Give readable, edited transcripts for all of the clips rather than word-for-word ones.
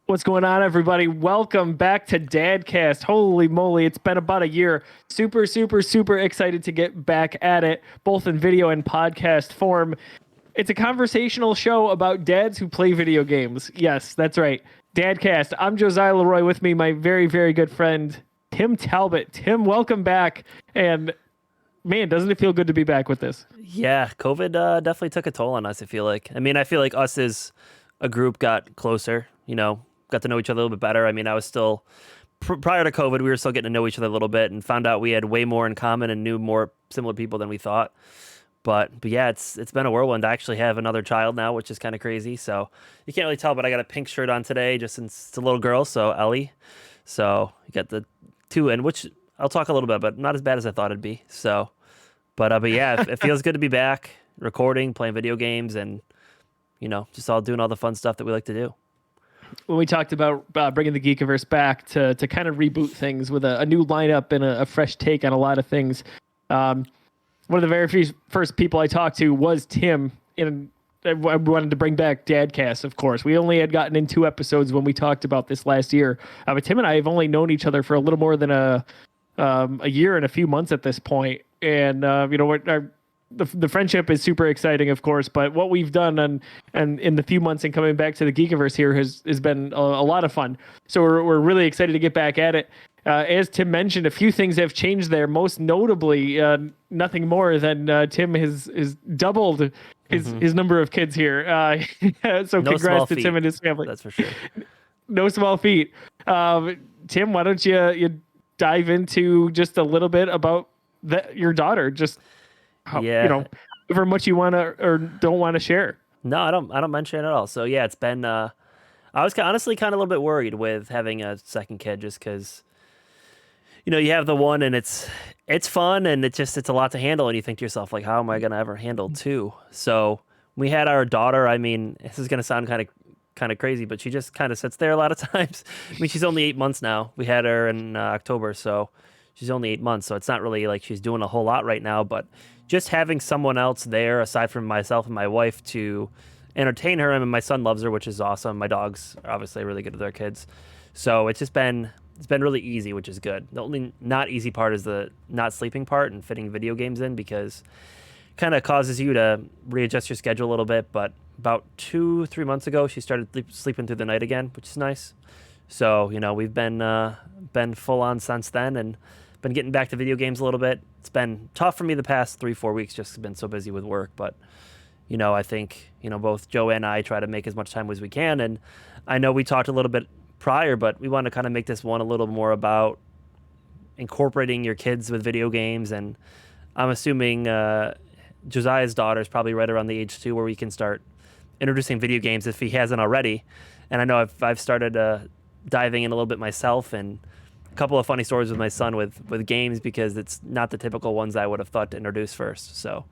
What's going on, everybody? Welcome back to DadCast. Holy moly, it's been about a year. Super, super, super excited to get back at it, both in video and podcast form. It's a conversational show about dads who play video games. Yes, that's right. DadCast. I'm Josiah LeRoy. With me, my very, very good friend, Tim Talbot. Tim, welcome back. And man, doesn't it feel good to be back with this? Yeah, COVID definitely took a toll on us, I feel like. I feel like us as a group got closer, got to know each other a little bit better. I was still, prior to COVID, we were still getting to know each other a little bit and found out we had way more in common and knew more similar people than we thought. But yeah, it's been a whirlwind. I actually have another child now, which is kind of crazy. So you can't really tell, but I got a pink shirt on today just since it's a little girl, so Ellie. So you got the two in, which I'll talk a little bit, but not as bad as I thought it'd be. So, but yeah, it feels good to be back recording, playing video games, and just all doing all the fun stuff that we like to do. When we talked about bringing the Geekiverse back to kind of reboot things with a new lineup and a fresh take on a lot of things, one of the very first people I talked to was Tim. And I wanted to bring back DadCast, of course. We only had gotten in 2 episodes when we talked about this last year. But Tim and I have only known each other for a little more than a year and a few months at this point. And the friendship is super exciting, of course, but what we've done and in the few months and coming back to the Geekiverse here has been a lot of fun. So we're really excited to get back at it. As Tim mentioned, a few things have changed there. Most notably, nothing more than Tim has doubled his number of kids here. So no congrats to Tim and his family. That's for sure. No small feat. Tim, why don't you dive into just a little bit about your daughter? Just however much you want to or don't want to share. No, I don't mention it at all. So yeah, it's been. I was honestly kind of a little bit worried with having a second kid, just because, you have the one and it's fun and it's a lot to handle, and you think to yourself, like, how am I gonna ever handle 2? So we had our daughter. This is gonna sound kind of crazy, but she just kind of sits there a lot of times. She's only 8 months now. We had her in October, so she's only 8 months. So it's not really like she's doing a whole lot right now, but just having someone else there aside from myself and my wife to entertain her. My son loves her, which is awesome. My dogs are obviously really good with their kids. So it's been really easy, which is good. The only not easy part is the not sleeping part and fitting video games in, because it kind of causes you to readjust your schedule a little bit. But about 2-3 months ago, she started sleeping through the night again, which is nice. So, we've been full on since then and been getting back to video games a little bit. It's been tough for me the past 3-4 weeks, just been so busy with work. But, I think, both Joe and I try to make as much time as we can. And I know we talked a little bit prior, but we want to kind of make this one a little more about incorporating your kids with video games. And I'm assuming Josiah's daughter is probably right around the age too where we can start introducing video games if he hasn't already. And I know I've started diving in a little bit myself, and couple of funny stories with my son with games, because it's not the typical ones I would have thought to introduce first. So,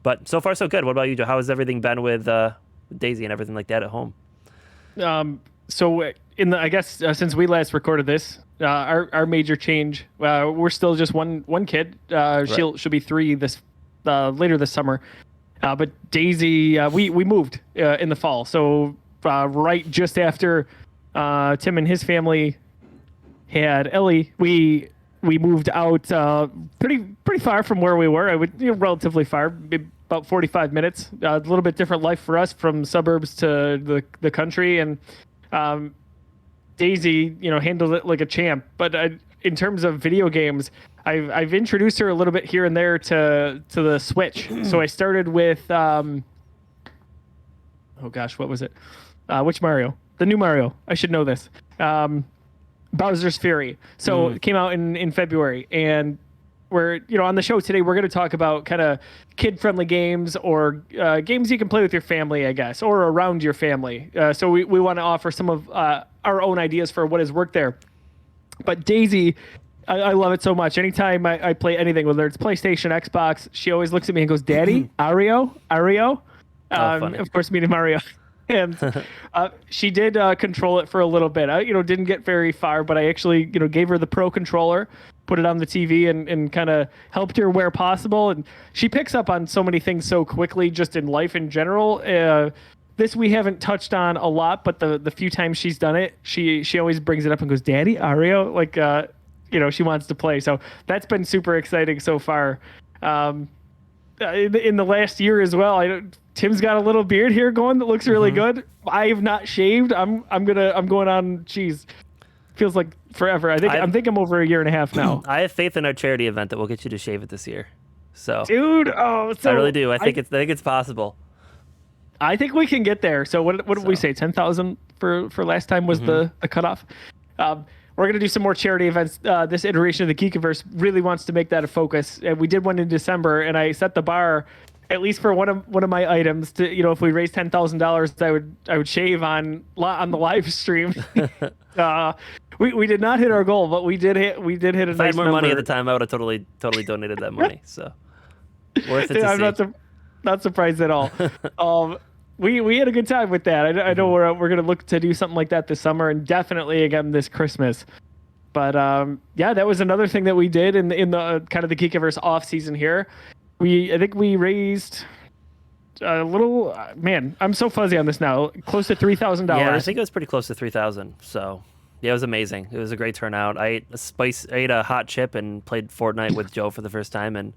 but so far so good. What about you, Joe? How has everything been with Daisy and everything like that at home? So I guess since we last recorded this, our major change, we're still just one kid. She'll be 3 this later this summer. But Daisy, we moved in the fall. So right just after Tim and his family had Ellie, we moved out pretty far from where we were. I would relatively far, about 45 minutes. A little bit different life for us, from suburbs to the country, and Daisy, handled it like a champ. But in terms of video games, I've introduced her a little bit here and there to the Switch. So I started with oh gosh, what was it? Which Mario? The new Mario. I should know this. Bowser's Fury. So it came out in February, and we're on the show today, we're going to talk about kind of kid-friendly games, or games you can play with your family, I guess, or around your family. So we want to offer some of our own ideas for what has worked there. But Daisy, I love it so much. Anytime I play anything, whether it's PlayStation, Xbox, she always looks at me and goes, "Daddy, Ario." Of course, meaning Mario. And she did control it for a little bit. I didn't get very far, but I actually gave her the Pro controller, put it on the TV, and kind of helped her where possible. And she picks up on so many things so quickly, just in life in general, this we haven't touched on a lot, but the few times she's done it, she always brings it up and goes, "Daddy, Ario," like she wants to play. So that's been super exciting so far. In the last year as well, Tim's got a little beard here going that looks really good. I have not shaved. I'm going on. Geez, feels like forever. I think I'm over a year and a half now. I have faith in our charity event that will get you to shave it this year. So, dude, I really do. I think it's possible. I think we can get there. So what did we say? 10,000 for last time was the cutoff. We're going to do some more charity events. This iteration of the Geekiverse really wants to make that a focus. And we did one in December, and I set the bar at least for one of my items to, if we raise $10,000, I would shave on the live stream. We did not hit our goal, but we did hit a nice number. If I had more money at the time, I would have totally donated that money. So worth it to see. I'm not surprised at all. We had a good time with that. I know we're gonna look to do something like that this summer, and definitely again this Christmas. But that was another thing that we did in the kind of the Geekiverse off season here. I think we raised a little. Man, I'm so fuzzy on this now. Close to $3,000. Yeah, I think it was pretty close to 3,000. So yeah, it was amazing. It was a great turnout. I ate a hot chip and played Fortnite with Joe for the first time, and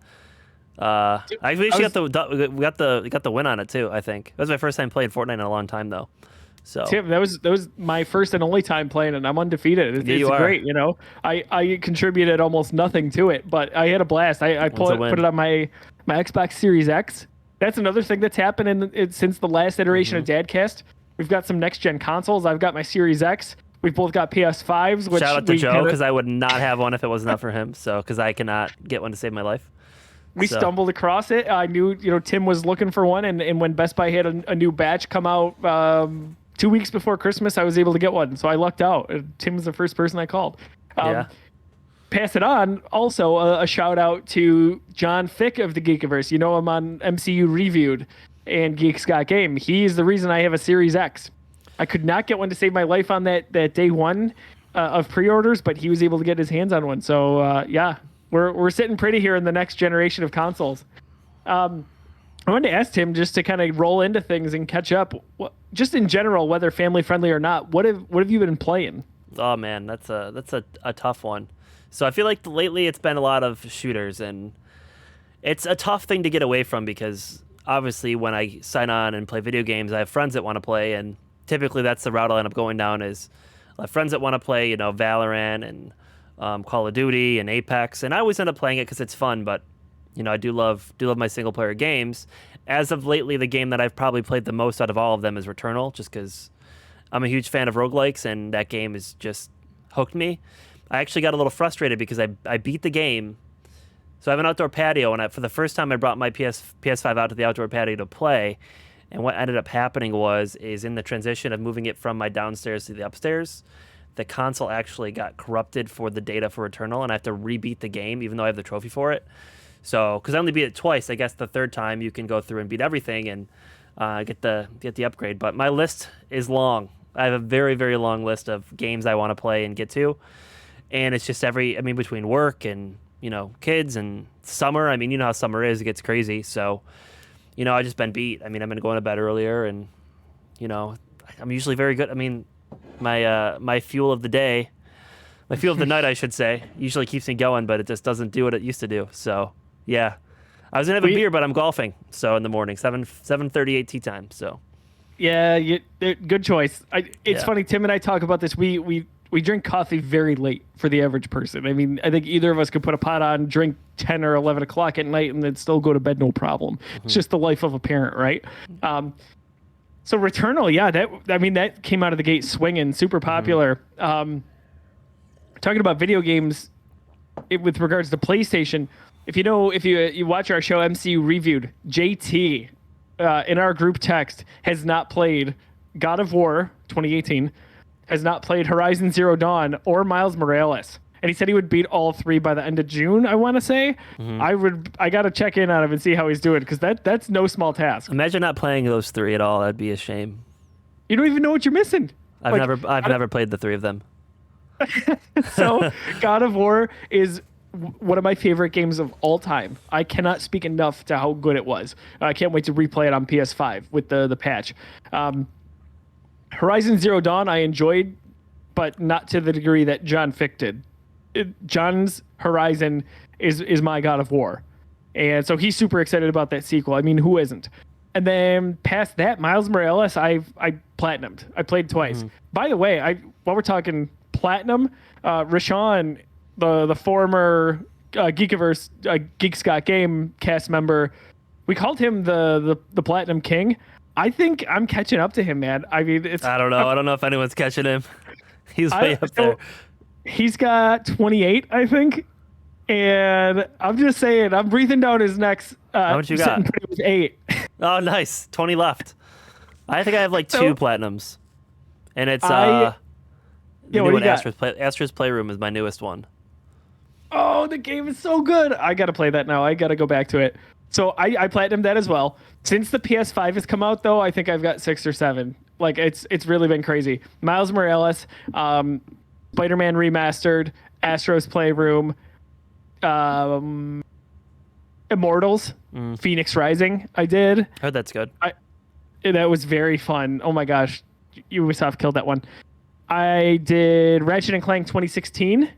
got the win on it too. I think it was my first time playing Fortnite in a long time though. So Tim, that was my first and only time playing, and I'm undefeated. It's great, I contributed almost nothing to it, but I had a blast. I put it on my Xbox Series X. That's another thing that's happened since the last iteration of DadCast. We've got some next gen consoles. I've got my Series X. We've both got PS5s. Which shout out to Joe, because I would not have one if it was not for him. So because I cannot get one to save my life. We stumbled across it. I knew, Tim was looking for one, and when Best Buy had a new batch come out 2 weeks before Christmas, I was able to get one. So I lucked out. Tim was the first person I called. Pass it on. Also, a shout out to John Fick of the Geekiverse. You know him on MCU Reviewed and Geek's Got Game. He's the reason I have a Series X. I could not get one to save my life on that day one of pre-orders, but he was able to get his hands on one. So we're sitting pretty here in the next generation of consoles. I wanted to ask Tim, just to kind of roll into things and catch up, just in general, whether family friendly or not. What have you been playing? Oh man, that's a tough one. So I feel like lately it's been a lot of shooters, and it's a tough thing to get away from because obviously when I sign on and play video games, I have friends that want to play, and typically that's the route I'll end up going down. Is I have friends that want to play, Valorant and Call of Duty and Apex, and I always end up playing it because it's fun. But I do love my single player games. As of lately, the game that I've probably played the most out of all of them is Returnal, just because I'm a huge fan of roguelikes, and that game has just hooked me. I actually got a little frustrated because I beat the game. So I have an outdoor patio, and for the first time I brought my PS5 out to the outdoor patio to play. And what ended up happening is in the transition of moving it from my downstairs to the upstairs, the console actually got corrupted for the data for Returnal, and I have to rebeat the game, even though I have the trophy for it. So, because I only beat it twice, I guess the third time you can go through and beat everything and get the upgrade. But my list is long. I have a very, very long list of games I want to play and get to. And it's just between work and, kids and summer. How summer is. It gets crazy. So, I just been beat. I've been going to bed earlier, and, I'm usually very good. My fuel of the day, my fuel of the night, I should say, usually keeps me going, but it just doesn't do what it used to do. So, yeah. I was going to have a beer, but I'm golfing. So, in the morning, 7:38 tea time. So, yeah, good choice. It's funny. Tim and I talk about this. We drink coffee very late for the average person. I think either of us could put a pot on, drink 10 or 11 o'clock at night, and then still go to bed no problem. Mm-hmm. It's just the life of a parent, right? So Returnal, that came out of the gate swinging, super popular. Mm-hmm. Talking about video games, with regards to PlayStation, if you watch our show MCU Reviewed, JT in our group text has not played God of War 2018. Has not played Horizon Zero Dawn or Miles Morales. And he said he would beat all three by the end of June, I want to say. Mm-hmm. I got to check in on him and see how he's doing, because that's no small task. Imagine not playing those three at all. That'd be a shame. You don't even know what you're missing. I've never played the three of them. So God of War is one of my favorite games of all time. I cannot speak enough to how good it was. I can't wait to replay it on PS5 with the patch. Horizon Zero Dawn I enjoyed, but not to the degree that John Fick did. John's Horizon is my God of War. And so he's super excited about that sequel. I mean, who isn't? And then past that, Miles Morales, I platinumed. I played twice. Mm-hmm. By the way, while we're talking platinum, Rashawn, the former Geekiverse Geek Scott Game cast member, we called him the Platinum King. I think I'm catching up to him, man. I mean, I don't know. I don't know if anyone's catching him. He's way up there. He's got 28, I think. And I'm just saying, I'm breathing down his neck. How much you got? With 8. Oh, nice. 20 left. I think I have like 2 platinums. And it's the new one, Astros Playroom is my newest one. Oh, the game is so good. I got to play that now. I got to go back to it. So I platinumed that as well. Since the PS5 has come out, though, I think I've got 6 or 7. Like, it's really been crazy. Miles Morales, Spider-Man Remastered, Astros Playroom, Immortals, Phoenix Rising. I did. I heard that's good. That was very fun. Oh my gosh, Ubisoft killed that one. I did Ratchet and Clank 2016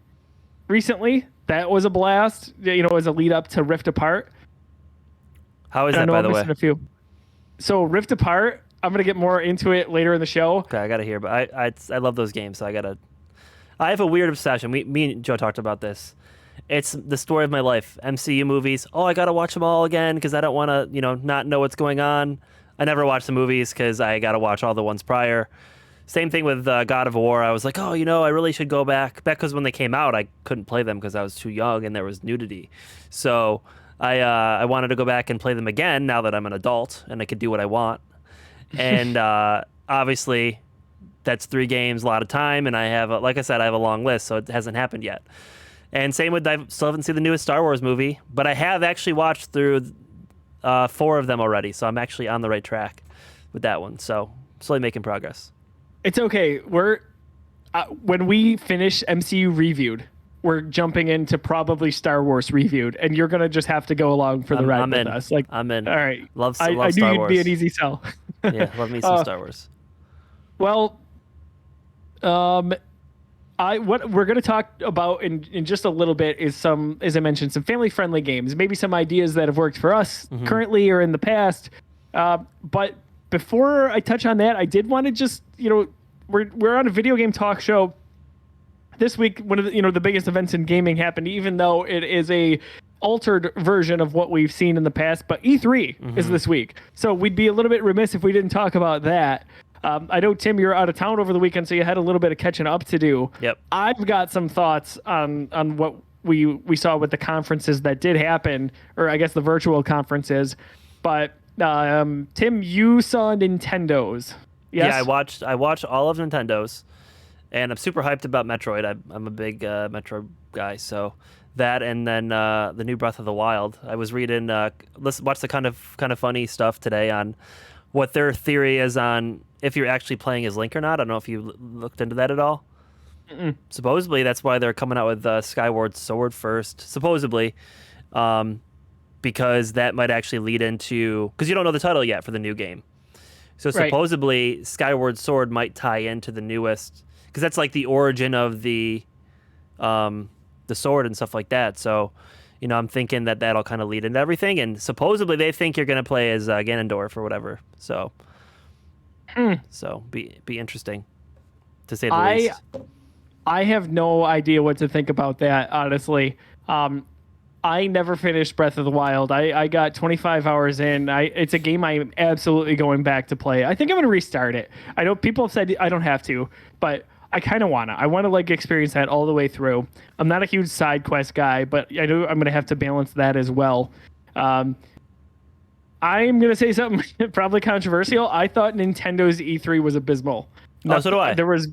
recently. That was a blast. As a lead up to Rift Apart. How is that, by the way? A few. So Rift Apart, I'm gonna get more into it later in the show. Okay, I gotta hear, but I love those games, so I have a weird obsession. Me and Joe talked about this. It's the story of my life. MCU movies. Oh, I got to watch them all again because I don't want to, not know what's going on. I never watch the movies because I got to watch all the ones prior. Same thing with God of War. I was like, I really should go back because when they came out, I couldn't play them because I was too young and there was nudity. So I wanted to go back and play them again now that I'm an adult and I could do what I want. And obviously, that's 3 games, a lot of time, and I have, like I said, I have a long list, so it hasn't happened yet. And same with, I still haven't seen the newest Star Wars movie, but I have actually watched through 4 of them already, so I'm actually on the right track with that one. So slowly making progress. It's okay. We're when we finish MCU reviewed, we're jumping into probably Star Wars reviewed, and you're gonna just have to go along for the ride with us. Like, I'm in. All right. Love I Star Wars. knew you'd be an easy sell. Yeah, love me some Star Wars. Well, what we're going to talk about in just a little bit is as I mentioned, some family-friendly games, maybe some ideas that have worked for us currently or in the past. But before I touch on that, I did want to just, we're on a video game talk show this week. One of the biggest events in gaming happened, even though it is a altered version of what we've seen in the past. But E3 is this week, so we'd be a little bit remiss if we didn't talk about that. I know, Tim, you're out of town over the weekend, so you had a little bit of catching up to do. Yep. I've got some thoughts on what we saw with the conferences that did happen, or I guess the virtual conferences. But Tim, you saw Nintendo's. Yes? Yeah, I watched all of Nintendo's, and I'm super hyped about Metroid. I'm a big Metroid guy, so that and then the new Breath of the Wild. I was reading, watched the kind of funny stuff today on what their theory is on if you're actually playing as Link or not. I don't know if you looked into that at all. Mm-mm. Supposedly, that's why they're coming out with Skyward Sword first, supposedly, because that might actually lead into... Because you don't know the title yet for the new game. So supposedly, Skyward Sword might tie into the newest... Because that's like the origin of the sword and stuff like that. So, I'm thinking that that'll kind of lead into everything. And supposedly, they think you're going to play as Ganondorf or whatever. So... So be interesting, to say the least. I have no idea what to think about that, honestly. I never finished Breath of the Wild. I got 25 hours in. It's a game I'm absolutely going back to play. I think I'm going to restart it. I know people have said I don't have to, but I kind of want to. I want to experience that all the way through. I'm not a huge side quest guy, but I know I'm going to have to balance that as well. I'm going to say something probably controversial. I thought Nintendo's E3 was abysmal. No, so do I. There was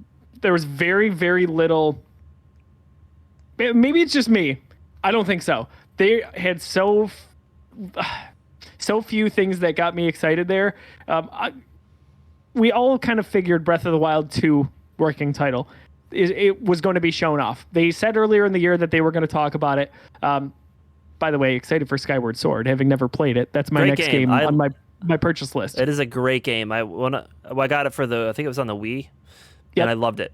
very, very little. Maybe it's just me. I don't think so. They had so few things that got me excited there. We all kind of figured Breath of the Wild 2 working title. it was going to be shown off. They said earlier in the year that they were going to talk about it. By the way, excited for Skyward Sword, having never played it. That's my Great next game. on my purchase list. It is a great game. I got it for I think it was on the Wii, and I loved it.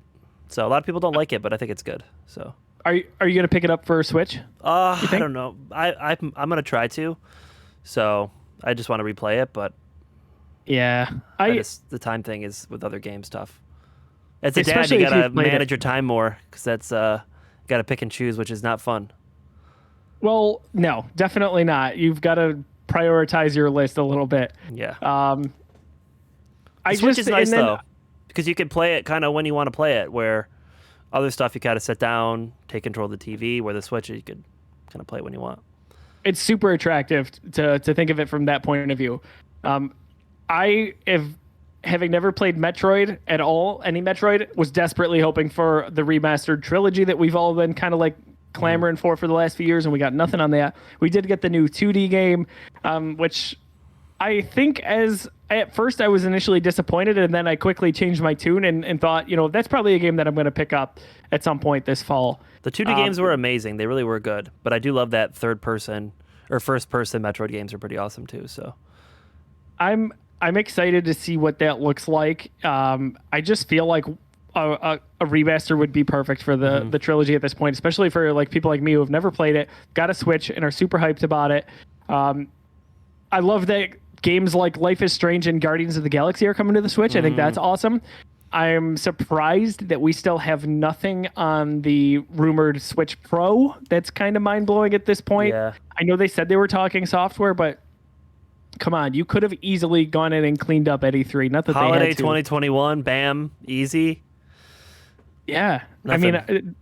So a lot of people don't like it, but I think it's good. So are you going to pick it up for Switch? I don't know. I'm going to try to. So I just want to replay it, but yeah, the time thing is with other games tough. As a dad, Especially you if gotta you've played manage your time more because that's gotta pick and choose, which is not fun. Well, no, definitely not. You've got to prioritize your list a little bit. Yeah. Switch is nice though, because you can play it kind of when you want to play it. Where other stuff you gotta sit down, take control of the TV. Where the Switch you could kind of play it when you want. It's super attractive to think of it from that point of view. Having never played Metroid at all, any Metroid, was desperately hoping for the remastered trilogy that we've all been kind of like clamoring for the last few years, and we got nothing on that. We did get the new 2D game, which I think at first I was initially disappointed, and then I quickly changed my tune and thought, that's probably a game that I'm going to pick up at some point this fall. The 2D games were amazing. They really were good, but I do love that third-person or first-person Metroid games are pretty awesome too. So I'm excited to see what that looks like. I just feel like a remaster would be perfect for the trilogy at this point, especially for like people like me who have never played it, got a Switch, and are super hyped about it. I love that games like Life is Strange and Guardians of the Galaxy are coming to the Switch. I think that's awesome. I'm surprised that we still have nothing on the rumored Switch Pro. That's kind of mind-blowing at this point. Yeah. I know they said they were talking software, but come on, you could have easily gone in and cleaned up at E3. Not that Holiday they had to. 2021, bam, easy. Yeah. Nothing. I mean,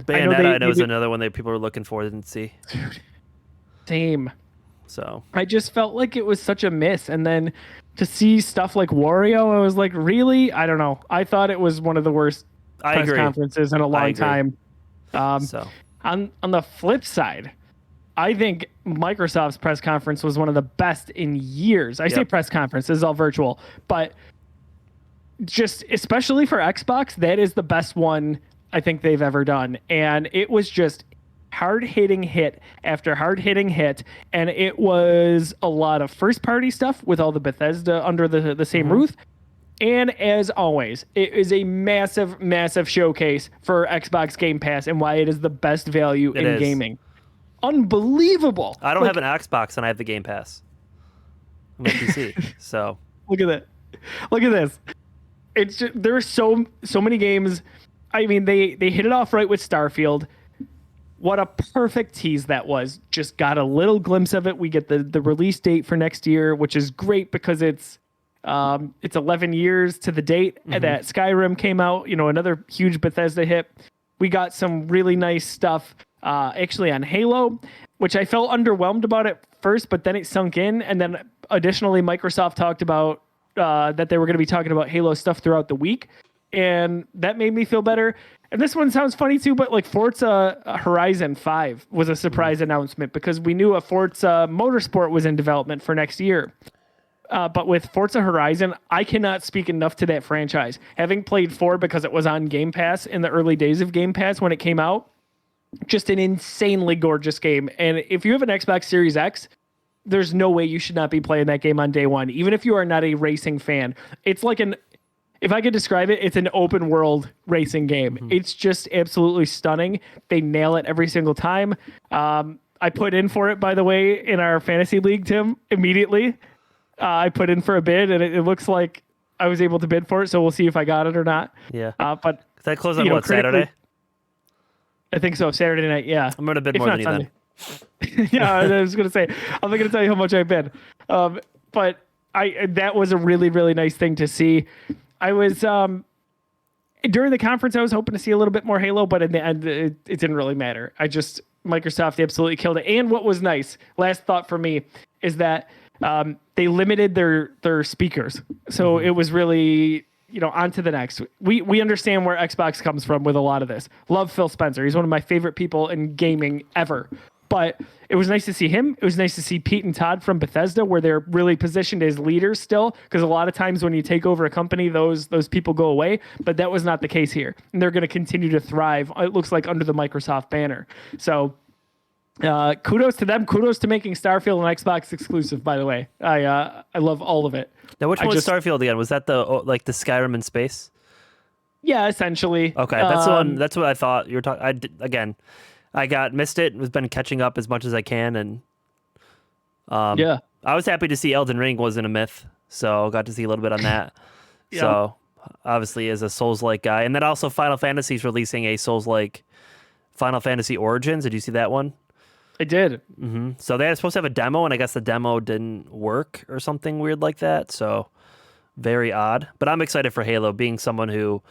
Bayonetta, I know is another one that people were looking for, didn't see. Same. So I just felt like it was such a miss. And then to see stuff like Wario, I was like, really? I don't know. I thought it was one of the worst press conferences in a long time. So on the flip side, I think Microsoft's press conference was one of the best in years. I say press conference, this is all virtual, but just especially for Xbox, that is the best one I think they've ever done. And it was just hard-hitting hit after hard-hitting hit, and it was a lot of first-party stuff with all the Bethesda under the same roof. And as always, it is a massive, massive showcase for Xbox Game Pass and why it is the best value in gaming. Unbelievable. I don't have an Xbox and I have the Game Pass. I'm a PC, so look at that. Look at this. It's just, there are so many games. I mean, they hit it off right with Starfield. What a perfect tease that was. Just got a little glimpse of it. We get the release date for next year, which is great because it's 11 years to the date that Skyrim came out. Another huge Bethesda hit. We got some really nice stuff actually on Halo, which I felt underwhelmed about at first, but then it sunk in. And then additionally, Microsoft talked about that they were going to be talking about Halo stuff throughout the week. And that made me feel better. And this one sounds funny too, but like Forza Horizon 5 was a surprise announcement because we knew a Forza Motorsport was in development for next year. But with Forza Horizon, I cannot speak enough to that franchise. Having played 4 because it was on Game Pass in the early days of Game Pass when it came out, just an insanely gorgeous game. And if you have an Xbox Series X, there's no way you should not be playing that game on day one, even if you are not a racing fan. It's like if I could describe it, it's an open world racing game. It's just absolutely stunning. They nail it every single time. I put in for it, by the way, in our fantasy league, Tim, immediately. I put in for a bid, and it looks like I was able to bid for it, so we'll see if I got it or not. Yeah. But that closed on what, Saturday? I think so, Saturday night, yeah. I'm going to bid more than you then. Yeah, I was going to say, I'm not going to tell you how much I bid. But that was a really, really nice thing to see. I was, during the conference, I was hoping to see a little bit more Halo, but in the end, it didn't really matter. Microsoft absolutely killed it. And what was nice, last thought for me, is that they limited their speakers. So it was really, on to the next. We understand where Xbox comes from with a lot of this. Love Phil Spencer. He's one of my favorite people in gaming ever. But it was nice to see him. It was nice to see Pete and Todd from Bethesda, where they're really positioned as leaders still, because a lot of times when you take over a company, those people go away. But that was not the case here, and they're going to continue to thrive. It looks like under the Microsoft banner. So kudos to them. Kudos to making Starfield an Xbox exclusive. By the way, I love all of it. Now, which one was Starfield again? Was that the Skyrim in space? Yeah, essentially. Okay, that's the one. That's what I thought you were talking. I missed it. Has been catching up as much as I can, and yeah, I was happy to see Elden Ring wasn't a myth, so got to see a little bit on that. Yeah. So obviously, as a Souls-like guy, and then also Final Fantasy's releasing a Souls-like Final Fantasy Origins. Did you see that one? I did. Mm-hmm. So they were supposed to have a demo, and I guess the demo didn't work or something weird like that. So very odd. But I'm excited for Halo, being someone who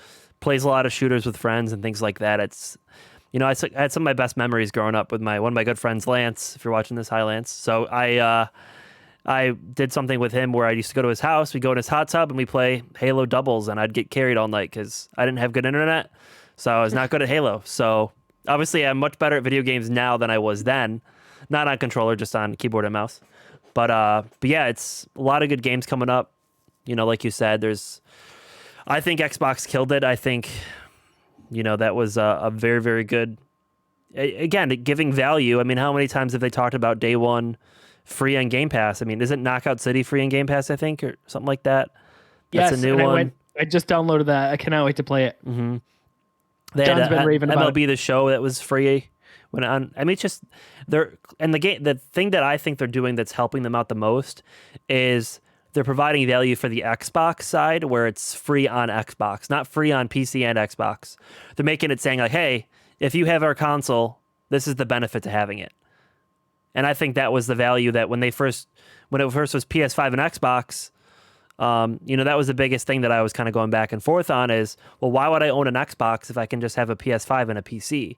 plays a lot of shooters with friends and things like that. It's I had some of my best memories growing up with one of my good friends, Lance. If you're watching this, hi Lance. So I did something with him where I used to go to his house. We go in his hot tub and we play Halo doubles, and I'd get carried all night because I didn't have good internet, so I was not good at Halo. So obviously, I'm much better at video games now than I was then. Not on controller, just on keyboard and mouse. But yeah, it's a lot of good games coming up. Like you said, I think Xbox killed it. I think that was a very, very good, again, giving value. I mean, how many times have they talked about day one free on Game Pass? I mean, isn't Knockout City free on Game Pass, I think, or something like that? That's yes, a new one. I just downloaded that. I cannot wait to play it. Mm-hmm. They John's had been raving about MLB The Show that was free. It's just the thing that I think they're doing that's helping them out the most is they're providing value for the Xbox side, where it's free on Xbox, not free on PC and Xbox. They're making it saying like, hey, if you have our console, this is the benefit to having it. And I think that was the value that when it first was PS5 and Xbox, that was the biggest thing that I was kind of going back and forth on is, well, why would I own an Xbox if I can just have a PS5 and a PC?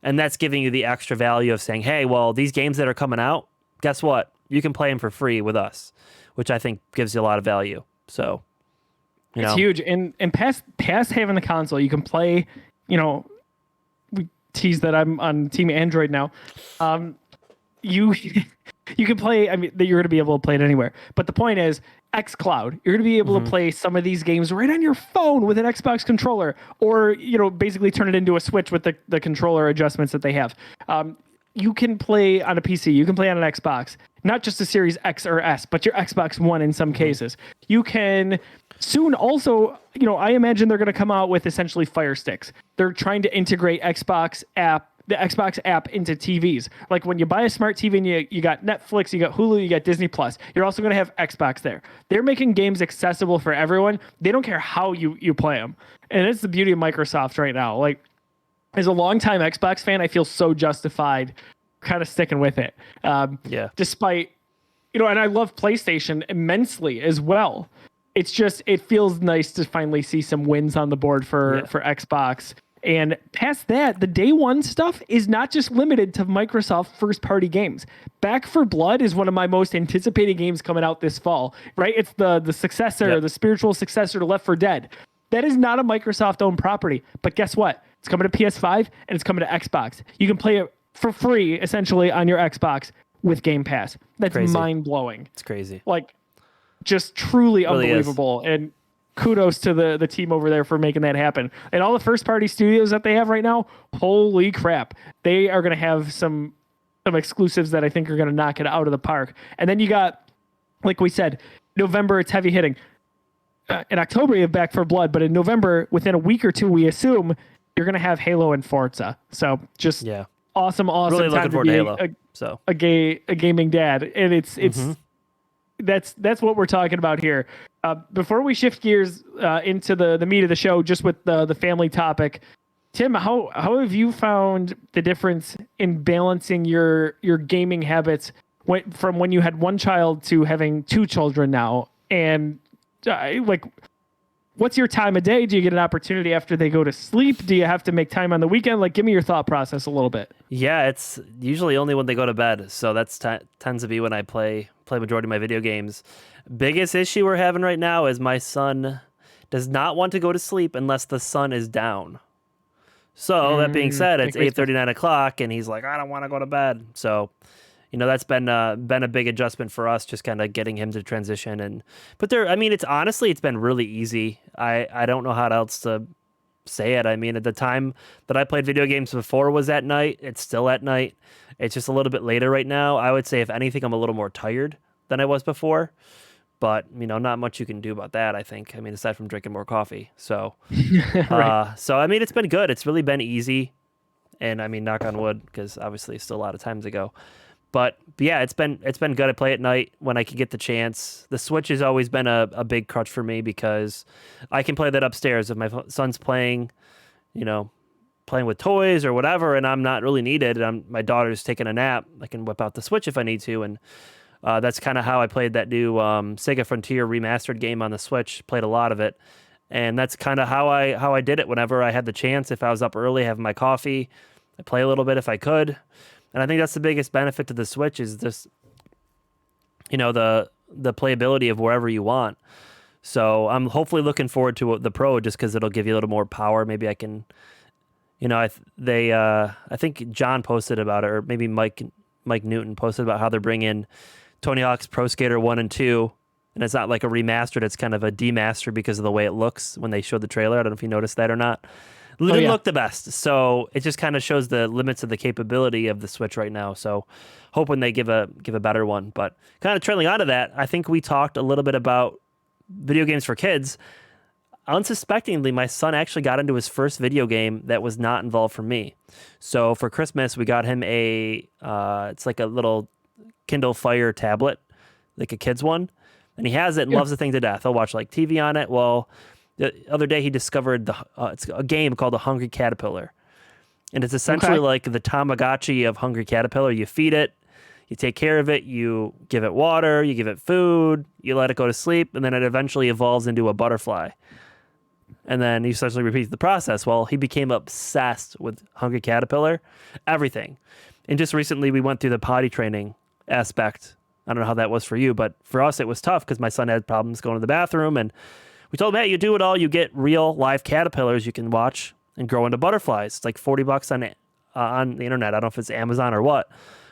And that's giving you the extra value of saying, hey, well, these games that are coming out, guess what? You can play them for free with us, which I think gives you a lot of value. So, it's huge. And past having the console, you can play, we tease that I'm on Team Android now. You can play, you're going to be able to play it anywhere. But the point is, xCloud, you're going to be able to play some of these games right on your phone with an Xbox controller, or, basically turn it into a Switch with the controller adjustments that they have. You can play on a PC, you can play on an Xbox, not just a Series X or S, but your Xbox One in some cases. You can soon also, I imagine they're going to come out with essentially Fire Sticks. They're trying to integrate the Xbox app into TVs. Like when you buy a smart TV and you got Netflix, you got Hulu, you got Disney Plus, you're also going to have Xbox there. They're making games accessible for everyone. They don't care how you play them. And it's the beauty of Microsoft right now. Like, as a longtime Xbox fan, I feel so justified kind of sticking with it. Despite, and I love PlayStation immensely as well. It's just, it feels nice to finally see some wins on the board for Xbox. And past that, the day one stuff is not just limited to Microsoft first-party games. Back 4 Blood is one of my most anticipated games coming out this fall, right? It's the successor, the spiritual successor to Left 4 Dead. That is not a Microsoft-owned property. But guess what? It's coming to PS5 and it's coming to Xbox. You can play it for free, essentially, on your Xbox with Game Pass. That's mind-blowing. It's crazy. Like, just truly really unbelievable. And kudos to the team over there for making that happen. And all the first-party studios that they have right now, holy crap. They are going to have some exclusives that I think are going to knock it out of the park. And then you got, like we said, November, it's heavy hitting. In October, you have Back 4 Blood, but in November, within a week or two, we assume you're going to have Halo and Forza. So just awesome really time looking forward to Halo. A gaming dad. And it's that's what we're talking about here. Before we shift gears into the meat of the show, just with the family topic, Tim, how have you found the difference in balancing your gaming habits from when you had one child to having 2 children now? And what's your time of day? Do you get an opportunity after they go to sleep? Do you have to make time on the weekend? Like, give me your thought process a little bit. Yeah, it's usually only when they go to bed. So that's tends to be when I play majority of my video games. Biggest issue we're having right now is my son does not want to go to sleep unless the sun is down. So that being said, it's Like 8:30, 9 o'clock, and he's like, I don't want to go to bed. So, that's been a big adjustment for us, just kind of getting him to transition. But I mean, it's been really easy. I don't know how else to say it. I mean, at the time that I played video games before was at night. It's still at night. It's just a little bit later right now. I would say, if anything, I'm a little more tired than I was before. But, not much you can do about that, I think. I mean, aside from drinking more coffee. So, Right. so I mean, it's been good. It's really been easy. And I mean, knock on wood, because obviously it's still a lot of time to go. But yeah, it's been good. I play at night when I can get the chance. The Switch has always been a big crutch for me, because I can play that upstairs. If my son's playing, playing with toys or whatever, and I'm not really needed, and my daughter's taking a nap, I can whip out the Switch if I need to. And that's kind of how I played that new Sega Frontier remastered game on the Switch. Played a lot of it, and that's kind of how I did it. Whenever I had the chance, if I was up early, having my coffee, I play a little bit if I could. And I think that's the biggest benefit to the Switch, is this, the playability of wherever you want. So I'm hopefully looking forward to the Pro, just because it'll give you a little more power. Maybe I can, I think John posted about it, or maybe Mike Newton posted about how they're bringing Tony Hawk's Pro Skater 1 and 2, and it's not like a remastered, it's kind of a demastered because of the way it looks when they showed the trailer. I don't know if you noticed that or not. It didn't look the best, so it just kind of shows the limits of the capability of the Switch right now. So hoping they give a better one. But kind of trailing on to that, I think we talked a little bit about video games for kids. Unsuspectingly, my son actually got into his first video game that was not involved for me. So for Christmas, we got him it's like a little Kindle Fire tablet, like a kid's one. And he has it and loves the thing to death. He'll watch like TV on it. Well, the other day he discovered it's a game called The Hungry Caterpillar. And it's essentially like the Tamagotchi of Hungry Caterpillar. You feed it, you take care of it, you give it water, you give it food, you let it go to sleep, and then it eventually evolves into a butterfly. And then he essentially repeats the process. Well, he became obsessed with Hungry Caterpillar, everything. And just recently we went through the potty training aspect. I don't know how that was for you, but for us it was tough, because my son had problems going to the bathroom, and we told him, hey, you do it all, you get real live caterpillars you can watch and grow into butterflies. It's like $40 on the internet. I don't know if it's Amazon or what.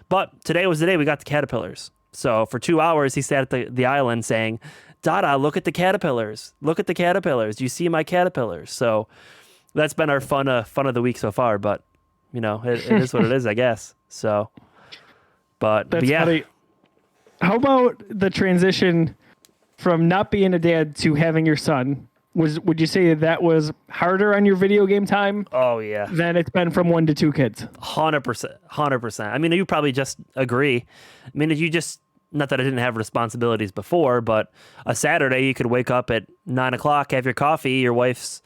But today was the day we got the caterpillars. So for 2 hours, he sat at the island saying, Dada, look at the caterpillars. Look at the caterpillars. Do you see my caterpillars? So that's been our fun of the week so far. But, it is what it is, I guess. So, but yeah. Funny. How about the transition from not being a dad to having your son? Would you say that was harder on your video game time? Oh yeah. Than it's been from 1 to 2 kids? 100%. I mean, you probably just agree. I mean, not that I didn't have responsibilities before, but a Saturday you could wake up at 9 o'clock, have your coffee, your wife's,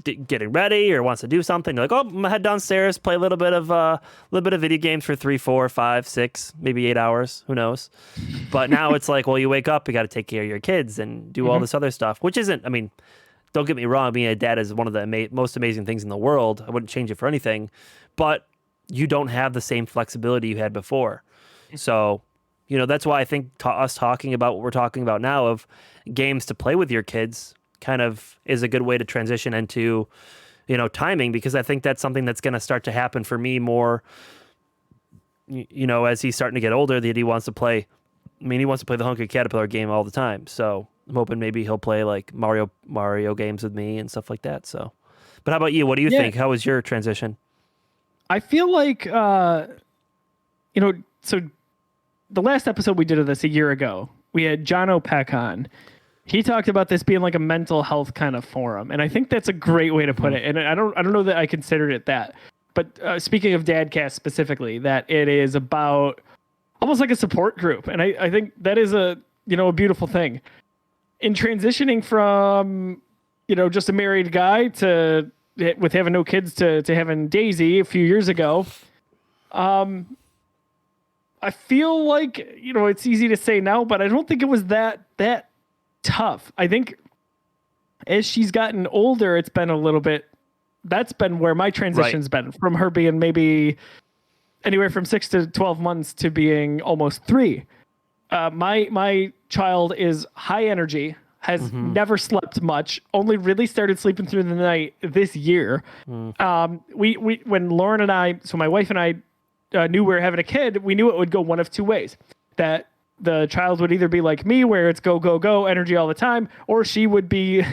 getting ready or wants to do something. You're like, oh, I'm gonna head downstairs, play a little bit of video games for 3, 4, 5, 6, maybe 8 hours. Who knows? But now it's like, well, you wake up, you got to take care of your kids and do all this other stuff, which isn't. I mean, don't get me wrong. Being a dad is one of the most amazing things in the world. I wouldn't change it for anything, but you don't have the same flexibility you had before. So, that's why I think us talking about what we're talking about now, of games to play with your kids, kind of is a good way to transition into, timing, because I think that's something that's going to start to happen for me more, as he's starting to get older, that he wants to play. I mean, he wants to play the Hungry Caterpillar game all the time. So I'm hoping maybe he'll play like Mario games with me and stuff like that. So, but how about you? What do you think? How was your transition? I feel like, so the last episode we did of this a year ago, we had John O'Peck on. He talked about this being like a mental health kind of forum, and I think that's a great way to put it. And I don't know that I considered it that, but speaking of DadCast specifically, that it is about almost like a support group, and I think that is a beautiful thing. In transitioning from just a married guy to with having no kids to having Daisy a few years ago, I feel like it's easy to say now, but I don't think it was that tough. I think as she's gotten older, it's been a little bit. That's been where my transition's been, from her being maybe anywhere from 6 to 12 months to being almost 3. My child is high energy, has never slept much, only really started sleeping through the night this year. We when Lauren and I, so my wife and I knew we were having a kid, we knew it would go one of two ways. That the child would either be like me, where it's go, go, go, energy all the time, or she would be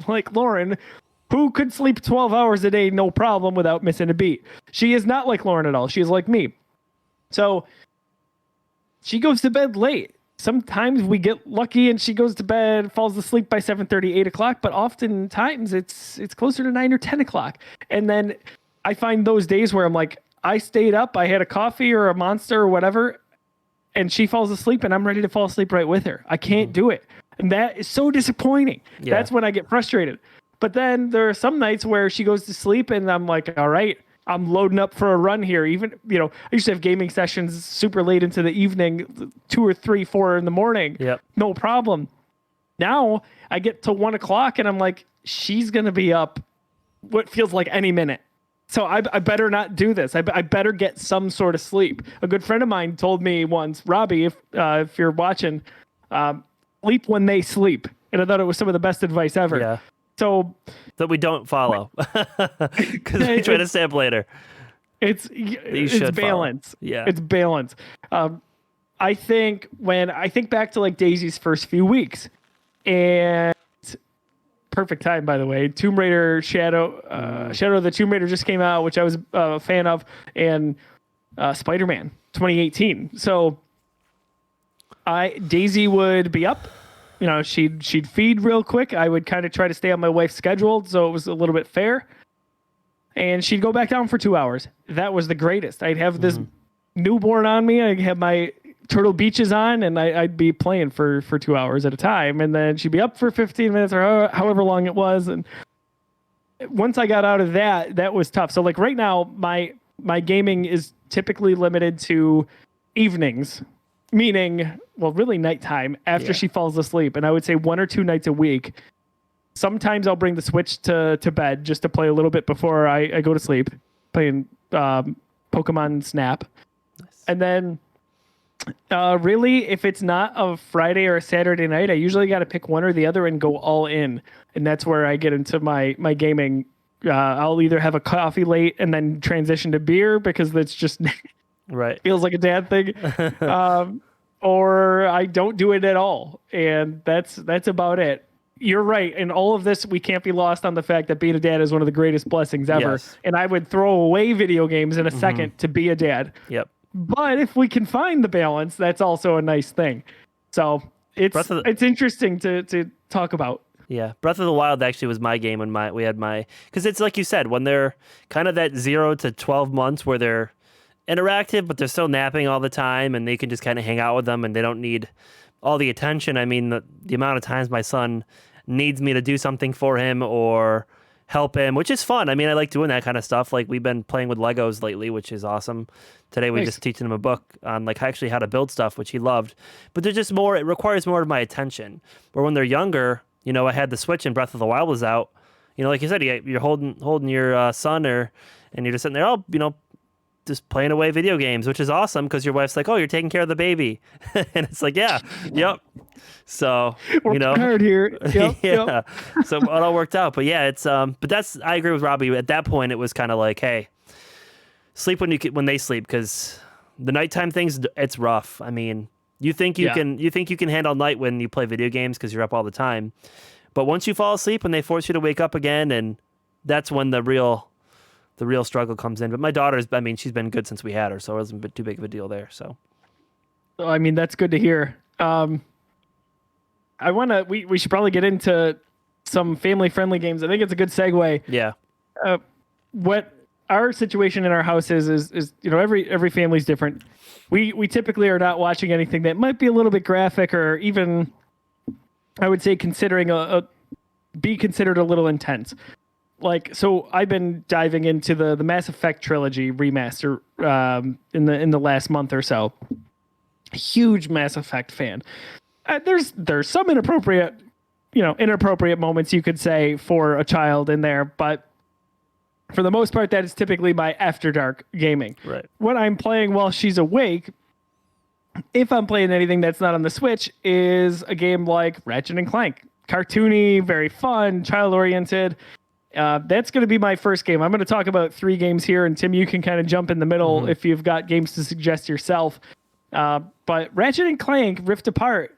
like Lauren, who could sleep 12 hours a day, no problem, without missing a beat. She is not like Lauren at all. She is like me. So she goes to bed late. Sometimes we get lucky and she goes to bed, falls asleep by 7:30, 8 o'clock, but oftentimes it's closer to 9 or 10 o'clock. And then I find those days where I'm like, I stayed up, I had a coffee or a Monster or whatever, and she falls asleep and I'm ready to fall asleep right with her. I can't do it. And that is so disappointing. Yeah. That's when I get frustrated. But then there are some nights where she goes to sleep and I'm like, all right, I'm loading up for a run here. Even, I used to have gaming sessions super late into the evening, 2 or 3, 4 in the morning. Yep. No problem. Now I get to 1 o'clock and I'm like, she's going to be up what feels like any minute. So I better not do this. I better get some sort of sleep. A good friend of mine told me once, Robbie, if you're watching, sleep when they sleep. And I thought it was some of the best advice ever. Yeah. So that we don't follow because we try to stay up later. It's balance. Follow. Yeah, it's balance. I think when I think back to like Daisy's first few weeks, and perfect time, by the way. Tomb Raider Shadow of the Tomb Raider just came out, which I was a fan of, and Spider-Man 2018. So Daisy would be up. She'd feed real quick. I would kind of try to stay on my wife's schedule, so it was a little bit fair. And she'd go back down for 2 hours. That was the greatest. I'd have this newborn on me. I'd have my Turtle Beaches on, and I'd be playing for 2 hours at a time. And then she'd be up for 15 minutes or however long it was. And once I got out of that was tough. So like right now, my gaming is typically limited to evenings. Meaning, well, really nighttime after she falls asleep. And I would say 1 or 2 nights a week. Sometimes I'll bring the Switch to bed just to play a little bit before I go to sleep, playing Pokemon Snap. Nice. And then really, if it's not a Friday or a Saturday night, I usually got to pick one or the other and go all in. And that's where I get into my gaming. I'll either have a coffee late and then transition to beer because that's just... Right. Feels like a dad thing. Or I don't do it at all. And that's about it. You're right. In all of this, we can't be lost on the fact that being a dad is one of the greatest blessings ever. Yes. And I would throw away video games in a second to be a dad. Yep. But if we can find the balance, that's also a nice thing. So it's interesting to talk about. Yeah, Breath of the Wild actually was my game when because it's like you said, when they're kind of that 0 to 12 months where they're interactive, but they're still napping all the time, and they can just kind of hang out with them, and they don't need all the attention. I mean, the amount of times my son needs me to do something for him or help him, which is fun. I mean, I like doing that kind of stuff. Like we've been playing with Legos lately, which is awesome. Today we just teaching him a book on like actually how to build stuff, which he loved. But there's just more. It requires more of my attention. Where when they're younger, I had the Switch and Breath of the Wild was out. Like you said, you're holding your son, and you're just sitting there, just playing away video games, which is awesome because your wife's like, oh, you're taking care of the baby. And it's like, yeah, yep. So, We're hard here. Yep, yeah. Yep. So it all worked out. But yeah, it's, but I agree with Robbie. At that point, it was kind of like, hey, sleep when they sleep, because the nighttime things, it's rough. I mean, you think you can handle night when you play video games because you're up all the time. But once you fall asleep and they force you to wake up again, and that's when the real struggle comes in. But my daughter's, she's been good since we had her, so it wasn't too big of a deal there. So, that's good to hear. We should probably get into some family-friendly games. I think it's a good segue. Yeah. What our situation in our house is every family's different. We typically are not watching anything that might be a little bit graphic, or even, I would say, be considered a little intense. Like, so I've been diving into the Mass Effect trilogy remaster in the last month or so. Huge Mass Effect fan. There's some inappropriate moments you could say for a child in there, but for the most part, that is typically my after dark gaming. Right. What I'm playing while she's awake, if I'm playing anything that's not on the Switch, is a game like Ratchet and Clank cartoony, very fun, child-oriented. That's going to be my first game. I'm going to talk about 3 games here, and Tim, you can kind of jump in the middle if you've got games to suggest yourself. But Ratchet and Clank Rift Apart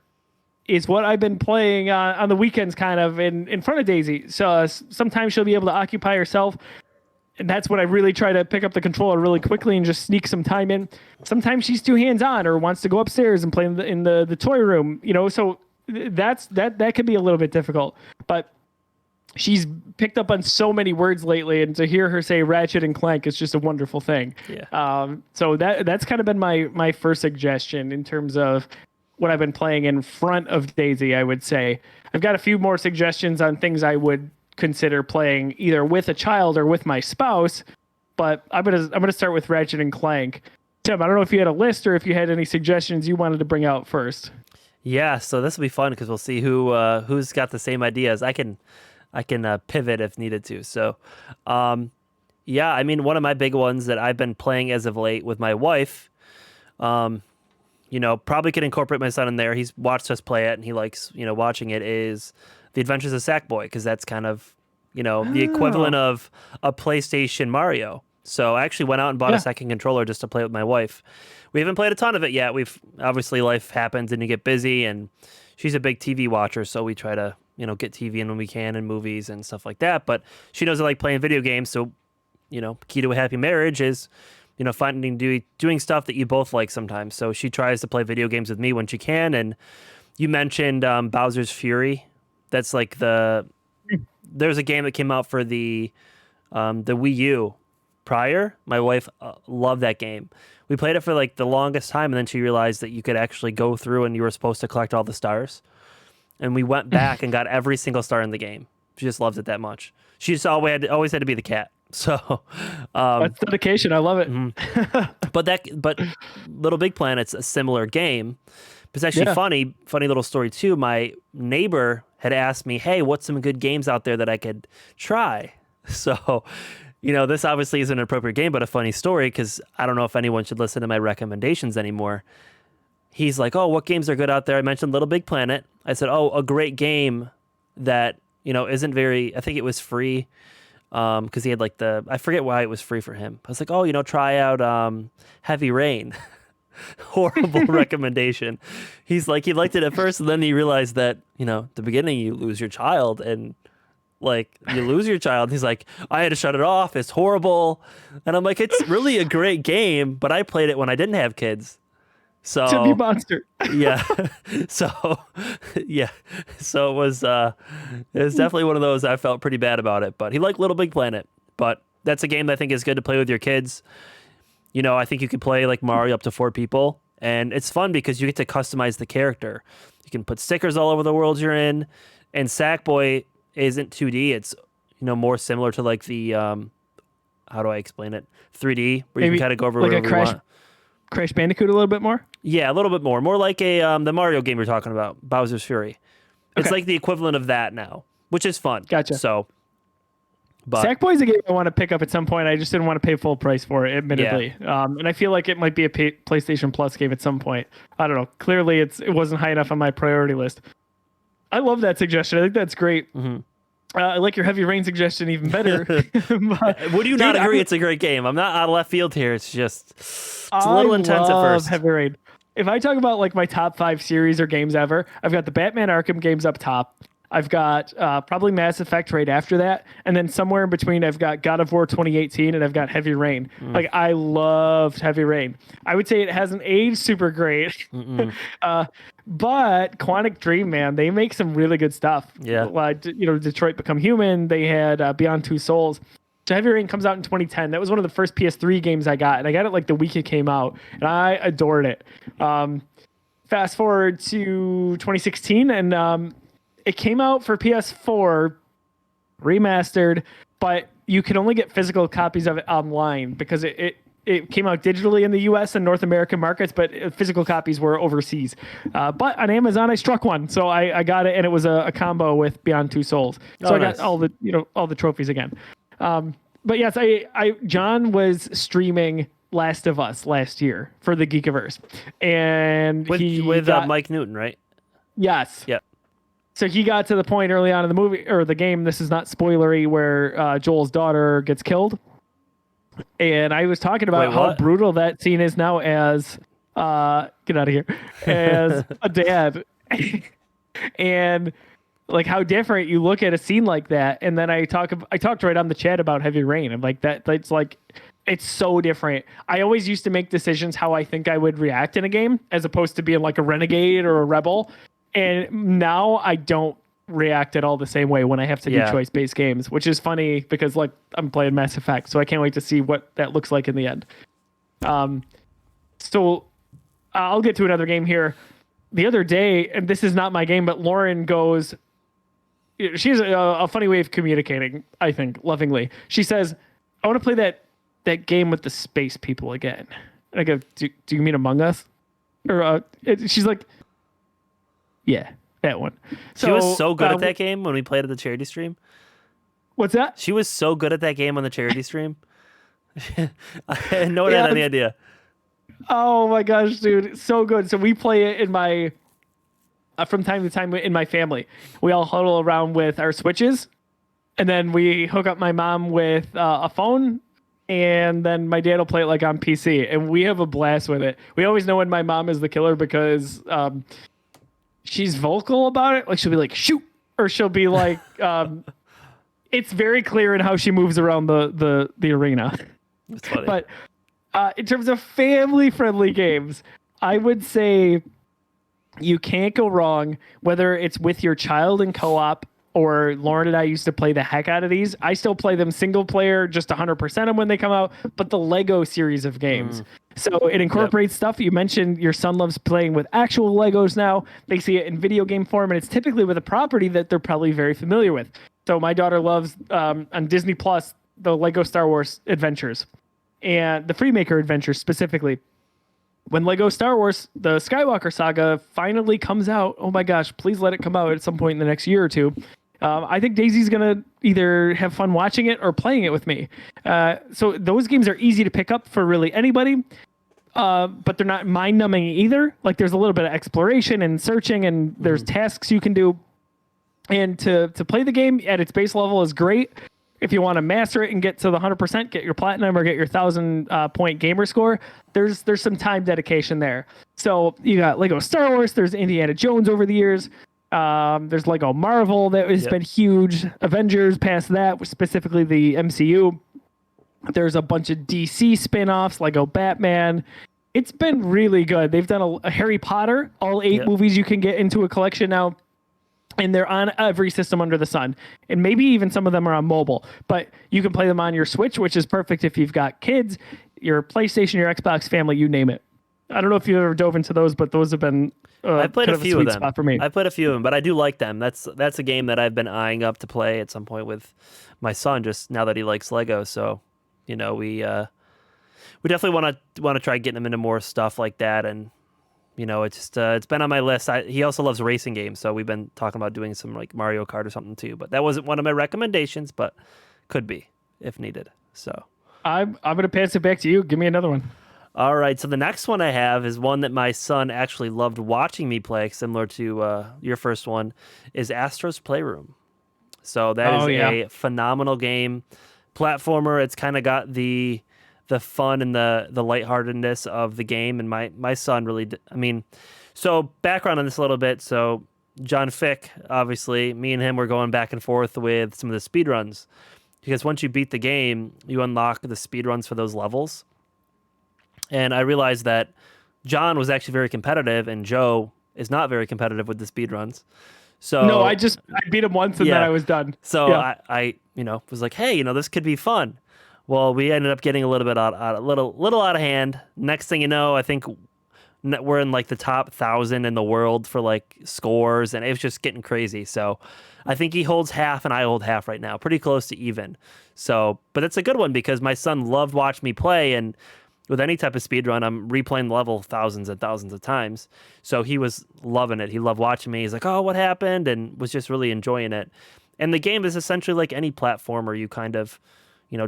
is what I've been playing on the weekends, kind of in front of Daisy. So sometimes she'll be able to occupy herself, and that's when I really try to pick up the controller really quickly and just sneak some time in. Sometimes she's too hands-on or wants to go upstairs and play in the toy room, so that could be a little bit difficult. But she's picked up on so many words lately, and to hear her say Ratchet and Clank is just a wonderful thing. Yeah. So that's kind of been my first suggestion in terms of what I've been playing in front of Daisy, I would say. I've got a few more suggestions on things I would consider playing either with a child or with my spouse, but I'm gonna start with Ratchet and Clank. Tim, I don't know if you had a list or if you had any suggestions you wanted to bring out first. Yeah, so this will be fun because we'll see who's got the same ideas. I can pivot if needed to. So, yeah, I mean, one of my big ones that I've been playing as of late with my wife, probably could incorporate my son in there. He's watched us play it and he likes, watching it, is The Adventures of Sackboy, because that's kind of, the equivalent of a PlayStation Mario. So I actually went out and bought a second controller just to play with my wife. We haven't played a ton of it yet. Obviously life happens and you get busy, and she's a big TV watcher, so we try to, get TV in when we can and movies and stuff like that. But she knows I like playing video games, so, key to a happy marriage is, doing stuff that you both like sometimes. So she tries to play video games with me when she can. And you mentioned Bowser's Fury. That's like there's a game that came out for the Wii U prior. My wife loved that game. We played it for like the longest time, and then she realized that you could actually go through and you were supposed to collect all the stars. And we went back and got every single star in the game. She just loved it that much. She just always had to be the cat. So that's dedication. I love it. But Little Big Planet's a similar game. It's actually funny little story too. My neighbor had asked me, "Hey, what's some good games out there that I could try?" So, this obviously isn't an appropriate game, but a funny story, because I don't know if anyone should listen to my recommendations anymore. He's like, "Oh, what games are good out there?" I mentioned Little Big Planet. I said, "Oh, a great game that, isn't very," I think it was free. Because he had like I forget why it was free for him. I was like, "Oh, try out Heavy Rain." Horrible recommendation. He's like, he liked it at first, and then he realized that, the beginning you lose your child, and He's like, "I had to shut it off. It's horrible." And I'm like, "It's really a great game, but I played it when I didn't have kids." So Timmy monster. Yeah. So it was definitely one of those I felt pretty bad about it, but he liked Little Big Planet. But that's a game that I think is good to play with your kids. I think you could play like Mario up to 4 people, and it's fun because you get to customize the character. You can put stickers all over the world you're in, and Sackboy isn't 2D. It's, more similar to like the, how do I explain it? 3D, where you can kind of go over like whatever you want. Crash Bandicoot a little bit more? Yeah, a little bit more. More like the Mario game we're talking about, Bowser's Fury. It's like the equivalent of that now, which is fun. Gotcha. So, but Sackboy's a game I want to pick up at some point. I just didn't want to pay full price for it, admittedly. Yeah. And I feel like it might be a PlayStation Plus game at some point. I don't know. Clearly, it wasn't high enough on my priority list. I love that suggestion. I think that's great. Mm-hmm. I like your Heavy Rain suggestion even better. Would you not agree it's a great game? I'm not out of left field here. It's a little intense at first. Heavy Rain. If I talk about like my top 5 series or games ever, I've got the Batman Arkham games up top. I've got probably Mass Effect right after that. And then somewhere in between, I've got God of War 2018 and I've got Heavy Rain. Like, I loved Heavy Rain. I would say it hasn't aged super great. But Quantic Dream, man, they make some really good stuff. Yeah. Detroit Become Human. They had Beyond Two Souls. So Heavy Rain comes out in 2010. That was one of the first PS3 games I got. And I got it like the week it came out. And I adored it. Fast forward to 2016 and... it came out for PS4 remastered, but you can only get physical copies of it online because it came out digitally in the US and North American markets, but physical copies were overseas. But on Amazon, I struck one. So I got it, and it was a combo with Beyond Two Souls. So I got all the trophies again. But yes, John was streaming Last of Us last year for the Geekiverse. And with Mike Newton, right? Yes. Yep. So he got to the point early on in the movie or the game. This is not spoilery, where Joel's daughter gets killed, and I was talking about how brutal that scene is now as get out of here as a dad, and like how different you look at a scene like that. And then I talked right on the chat about Heavy Rain. I'm like that's like. It's so different. I always used to make decisions how I think I would react in a game as opposed to being like a renegade or a rebel. And now I don't react at all the same way when I have to do choice-based games, which is funny because like I'm playing Mass Effect, so I can't wait to see what that looks like in the end. So I'll get to another game here. The other day, and this is not my game, but Lauren goes, she has a funny way of communicating, I think, lovingly. She says, I want to play that game with the space people again. And I go, do you mean Among Us? Or she's like, yeah, that one. So, she was so good at that game when we played at the charity stream. What's that? She was so good at that game on the charity stream. I had no any idea. Oh my gosh, dude, so good. So we play it in my from time to time in my family. We all huddle around with our Switches, and then we hook up my mom with a phone. And then my dad will play it like on PC, and we have a blast with it. We always know when my mom is the killer because she's vocal about it. Like she'll be like, shoot, or she'll be like, it's very clear in how she moves around the arena. That's funny. But in terms of family-friendly games, I would say you can't go wrong, whether it's with your child in co-op or Lauren and I used to play the heck out of these. I still play them single player, just 100% them when they come out, but the Lego series of games. So it incorporates stuff. You mentioned your son loves playing with actual Legos now. They see it in video game form, and it's typically with a property that they're probably very familiar with. So my daughter loves, on Disney Plus, the Lego Star Wars Adventures and the Freemaker Adventures specifically. When Lego Star Wars, the Skywalker saga finally comes out, oh my gosh, please let it come out at some point in the next year or two. I think Daisy's going to either have fun watching it or playing it with me. So those games are easy to pick up for really anybody, but they're not mind-numbing either. Like there's a little bit of exploration and searching, and there's tasks you can do. And to play the game at its base level is great. If you want to master it and get to the 100%, get your platinum or get your 1,000 point gamer score, there's some time dedication there. So you got Lego Star Wars, there's Indiana Jones over the years. There's Lego Marvel that has been huge. Avengers past that, specifically the MCU. There's a bunch of DC spin-offs, Lego Batman. It's been really good. They've done a Harry Potter, all 8 movies you can get into a collection now. And they're on every system under the sun. And maybe even some of them are on mobile. But you can play them on your Switch, which is perfect if you've got kids, your PlayStation, your Xbox family, you name it. I don't know if you ever dove into those, but those have been I played a few of them. Spot for me. I played a few of them, but I do like them. That's a game that I've been eyeing up to play at some point with my son, just now that he likes Lego. So, we definitely want to try getting him into more stuff like that. And it's been on my list. He also loves racing games, so we've been talking about doing some like Mario Kart or something too. But that wasn't one of my recommendations, but could be if needed. So I'm gonna pass it back to you. Give me another one. All right, so the next one I have is one that my son actually loved watching me play, similar to your first one, is Astros Playroom. So that is a phenomenal game, platformer. It's kind of got the fun and the lightheartedness of the game, and my son really, so background on this a little bit. So John Fick, obviously, me and him were going back and forth with some of the speed runs, because once you beat the game, you unlock the speed runs for those levels. And I realized that John was actually very competitive, and Joe is not very competitive with the speed runs. So no, I beat him once, and then I was done. So I was like, hey, this could be fun. Well, we ended up getting a little bit a little out of hand. Next thing you know, I think we're in like the top 1,000 in the world for like scores, and it was just getting crazy. So I think he holds half and I hold half right now, pretty close to even. So, but it's a good one because my son loved watching me play, and with any type of speed run, I'm replaying the level thousands and thousands of times. So he was loving it. He loved watching me. He's like, oh, what happened? And was just really enjoying it. And the game is essentially like any platformer. You kind of,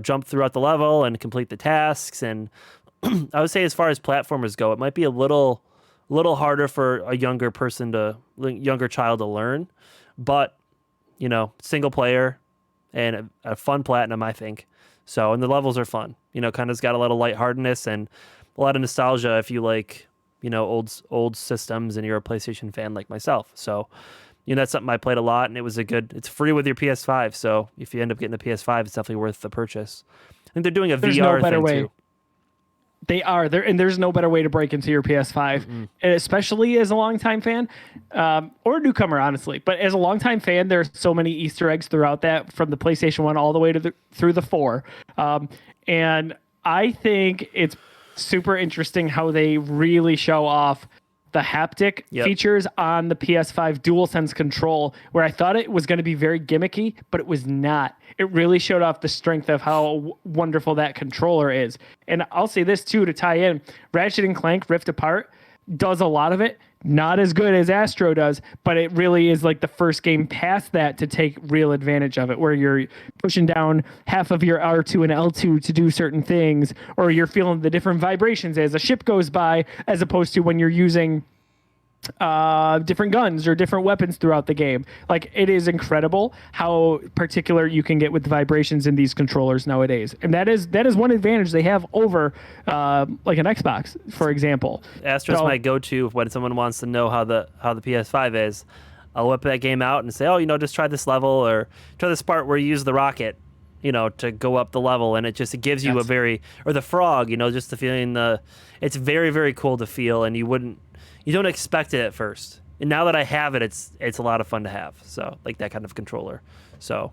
jump throughout the level and complete the tasks. And I would say as far as platformers go, it might be a little harder for a younger child to learn. but single player and a fun platinum, I think. So, and the levels are fun. Kind of got a little lightheartedness and a lot of nostalgia if you like, old systems and you're a PlayStation fan like myself. So, that's something I played a lot, and it's free with your PS5. So if you end up getting the PS5, it's definitely worth the purchase. I think they're doing a VR thing too. They are there, and there's no better way to break into your PS5, and especially as a longtime fan, or a newcomer, honestly. But as a longtime fan, there's so many Easter eggs throughout that, from the PlayStation 1 all the way to through the 4, and I think it's super interesting how they really show off the haptic features on the PS5 DualSense control, where I thought it was going to be very gimmicky, but it was not. It really showed off the strength of how wonderful that controller is. And I'll say this too, to tie in, Ratchet and Clank Rift Apart does a lot of it. Not as good as Astro does, but it really is like the first game past that to take real advantage of it, where you're pushing down half of your R2 and L2 to do certain things, or you're feeling the different vibrations as a ship goes by, as opposed to when you're using different guns or different weapons throughout the game. Like, it is incredible how particular you can get with the vibrations in these controllers nowadays, and that is one advantage they have over like an Xbox, for example. Astro's my go-to when someone wants to know how the PS5 is. I'll whip that game out and say, just try this level, or try this part where you use the rocket, to go up the level, and it gives you or the frog, just the feeling. It's very, very cool to feel, and you don't expect it at first. And now that I have it, it's a lot of fun to have. So, like, that kind of controller. So,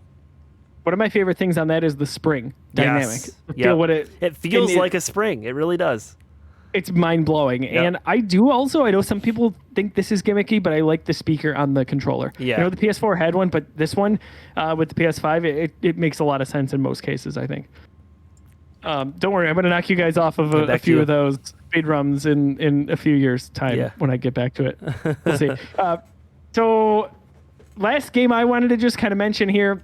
one of my favorite things on that is the spring dynamic. Yes. It feels like a spring. It really does. It's mind-blowing. Yep. And I know some people think this is gimmicky, but I like the speaker on the controller. Yeah. The PS4 had one, but this one with the PS5, it makes a lot of sense in most cases, I think. Don't worry, I'm going to knock you guys off of a few of those speedruns in a few years' time when I get back to it. We'll see. So, last game I wanted to just kind of mention here,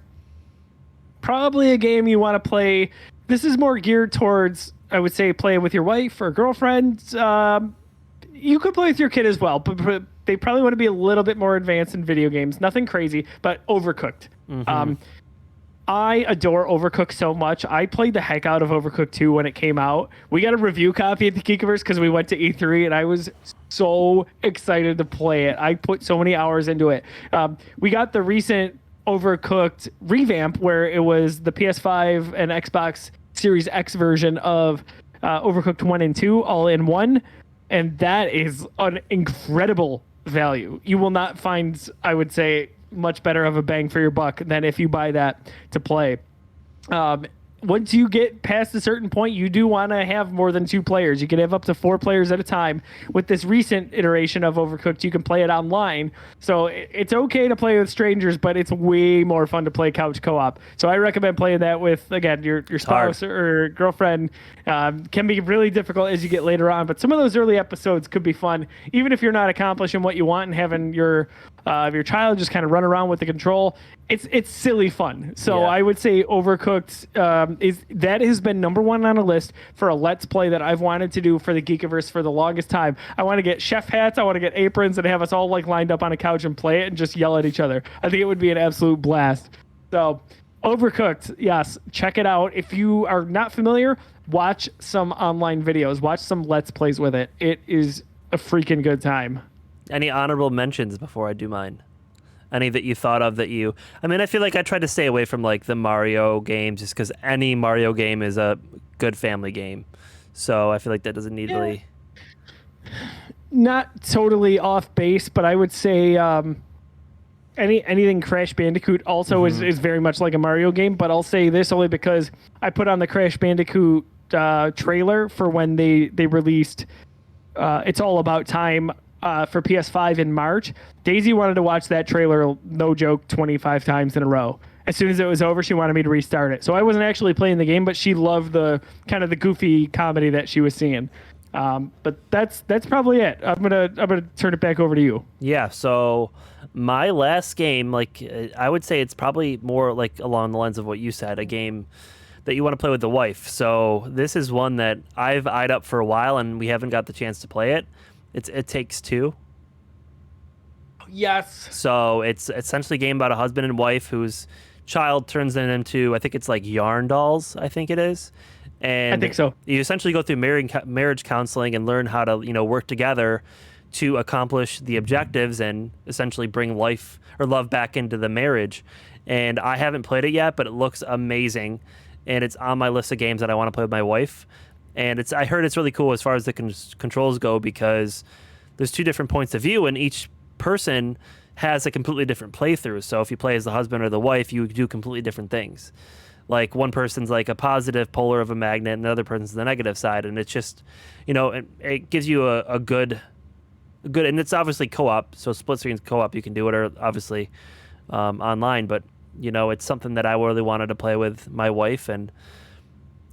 probably a game you want to play. This is more geared towards, I would say, play with your wife or girlfriend. You could play with your kid as well, but they probably want to be a little bit more advanced in video games. Nothing crazy, but Overcooked. Mm-hmm. I adore Overcooked so much. I played the heck out of Overcooked 2 when it came out. We got a review copy at the Geekiverse because we went to E3, and I was so excited to play it. I put so many hours into it. We got the recent Overcooked revamp, where it was the PS5 and Xbox Series X version of Overcooked 1 and 2 all in one, and that is an incredible value. You will not find, I would say, much better of a bang for your buck than if you buy that to play. Once you get past a certain point, you do want to have more than 2 players. You can have up to 4 players at a time. With this recent iteration of Overcooked, you can play it online. So it's okay to play with strangers, but it's way more fun to play couch co-op. So I recommend playing that with, again, your spouse or girlfriend. Can be really difficult as you get later on, but some of those early episodes could be fun, even if you're not accomplishing what you want and having your child just kind of run around with the control. It's silly fun. So I would say Overcooked has been number 1 on a list for a Let's Play that I've wanted to do for the Geekiverse for the longest time. I want to get chef hats, I want to get aprons, and have us all like lined up on a couch and play it and just yell at each other. I think it would be an absolute blast. So Overcooked, yes, check it out. If you are not familiar, watch some online videos, watch some Let's Plays with it. It is a freaking good time. Any honorable mentions before I do mine? Any that you thought of I feel like I tried to stay away from like the Mario games, just because any Mario game is a good family game. So I feel like that doesn't need really. Not totally off base, but I would say anything Crash Bandicoot also is very much like a Mario game. But I'll say this only because I put on the Crash Bandicoot trailer for when they released It's All About Time for PS5 in March. Daisy wanted to watch that trailer, no joke, 25 times in a row. As soon as it was over, she wanted me to restart it. So I wasn't actually playing the game, but she loved the kind of the goofy comedy that she was seeing. But that's probably it. I'm gonna turn it back over to you. Yeah. So my last game, I would say it's probably more like along the lines of what you said, a game that you want to play with the wife. So this is one that I've eyed up for a while, and we haven't got the chance to play it. It Takes Two. Yes. So it's essentially a game about a husband and wife whose child turns them into, I think it's like yarn dolls, I think it is. And I think so. You essentially go through marriage counseling and learn how to, work together to accomplish the objectives and essentially bring life or love back into the marriage. And I haven't played it yet, but it looks amazing. And it's on my list of games that I want to play with my wife. And I heard it's really cool as far as the controls go, because there's two different points of view, and each person has a completely different playthrough. So if you play as the husband or the wife, you do completely different things. Like one person's like a positive polar of a magnet, and the other person's the negative side. And it's just, it gives you a good, and it's obviously co-op. So split screen co-op, you can do it, or obviously online. But it's something that I really wanted to play with my wife, and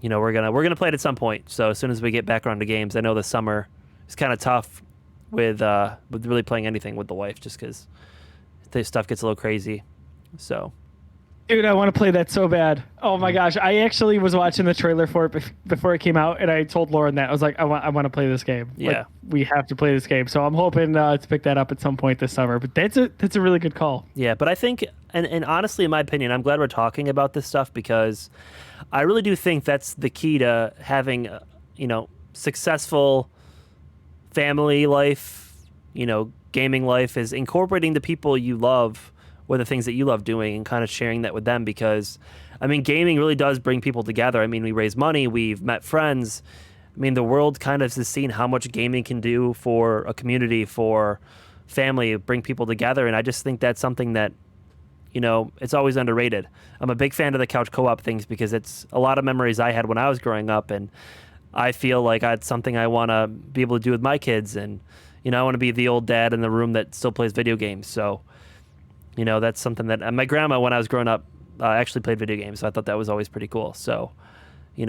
we're gonna play it at some point. So as soon as we get back around to games, I know this summer is kind of tough with really playing anything with the wife, just because this stuff gets a little crazy. So. Dude, I want to play that so bad. Oh my gosh. I actually was watching the trailer for it before it came out, and I told Lauren that. I was like, I want to play this game. Yeah. Like, we have to play this game. So I'm hoping to pick that up at some point this summer. But that's a really good call. Yeah, but I think, and honestly, in my opinion, I'm glad we're talking about this stuff, because I really do think that's the key to having, successful family life, gaming life, is incorporating the people you love with the things that you love doing and kind of sharing that with them. Because, gaming really does bring people together. We raise money, we've met friends. The world kind of has seen how much gaming can do for a community, for family, bring people together. And I just think that's something that, it's always underrated. I'm a big fan of the couch co-op things, because it's a lot of memories I had when I was growing up, and I feel like it's something I want to be able to do with my kids. And, I want to be the old dad in the room that still plays video games. So, that's something that my grandma, when I was growing up, actually played video games. So I thought that was always pretty cool. So, she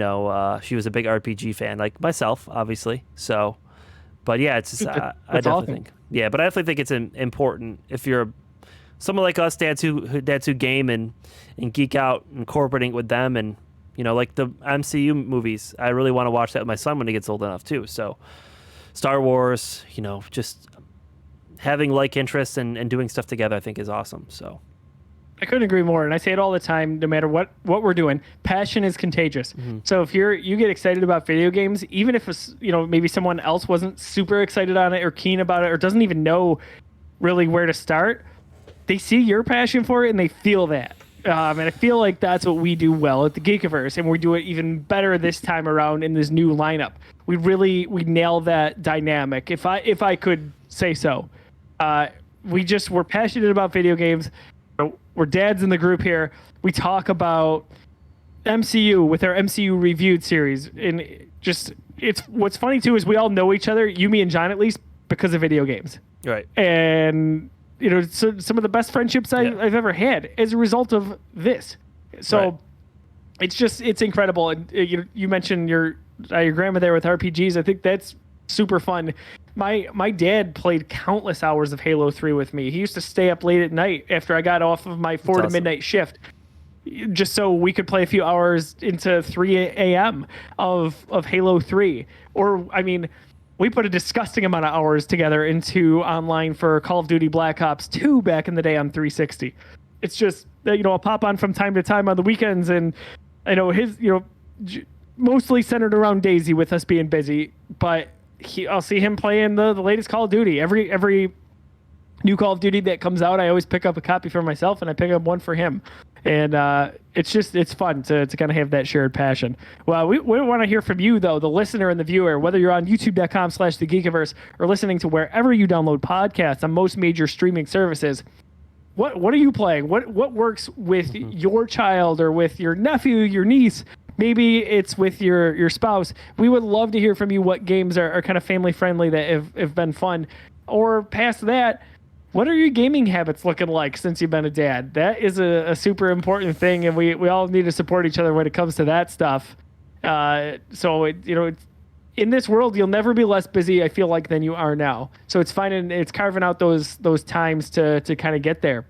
was a big RPG fan, like myself, obviously. So, but yeah, it's just, I definitely awesome. think, yeah, but I definitely think it's important if you're someone like us, dads who game and geek out, incorporating it with them. And, like the MCU movies, I really want to watch that with my son when he gets old enough too. So Star Wars, just having like interests and doing stuff together, I think is awesome. So I couldn't agree more. And I say it all the time, no matter what we're doing, passion is contagious. Mm-hmm. So if you get excited about video games, even if maybe someone else wasn't super excited on it or keen about it, or doesn't even know really where to start, they see your passion for it and they feel that. And I feel like that's what we do well at the Geekiverse, and we do it even better this time around in this new lineup. We nail that dynamic, if I could say so. We're passionate about video games. We're dads in the group here. We talk about MCU with our MCU reviewed series, and it's what's funny too is we all know each other, you, me, and John, at least because of video games. Right. And so some of the best friendships I've ever had as a result of this. So right. It's incredible. And you mentioned your grandma there with RPGs. I think that's super fun. My dad played countless hours of Halo 3 with me. He used to stay up late at night after I got off of my 4 to midnight shift, just so we could play a few hours into 3 a.m. of Halo 3. Or, we put a disgusting amount of hours together into online for Call of Duty Black Ops 2 back in the day on 360. It's just, I'll pop on from time to time on the weekends, and I know his, mostly centered around Daisy with us being busy, but I'll see him playing the latest Call of Duty. Every new Call of Duty that comes out, I always pick up a copy for myself, and I pick up one for him. And it's fun to kind of have that shared passion. Well, we want to hear from you, though, the listener and the viewer, whether you're on youtube.com/thegeekiverse or listening to wherever you download podcasts on most major streaming services. What are you playing? What works with your child or with your nephew, your niece? Maybe it's with your spouse. We would love to hear from you what games are kind of family friendly that have been fun. Or past that, what are your gaming habits looking like since you've been a dad? That is a super important thing, and we all need to support each other when it comes to that stuff. So in this world, you'll never be less busy, I feel like, than you are now. So it's carving out those times to kind of get there.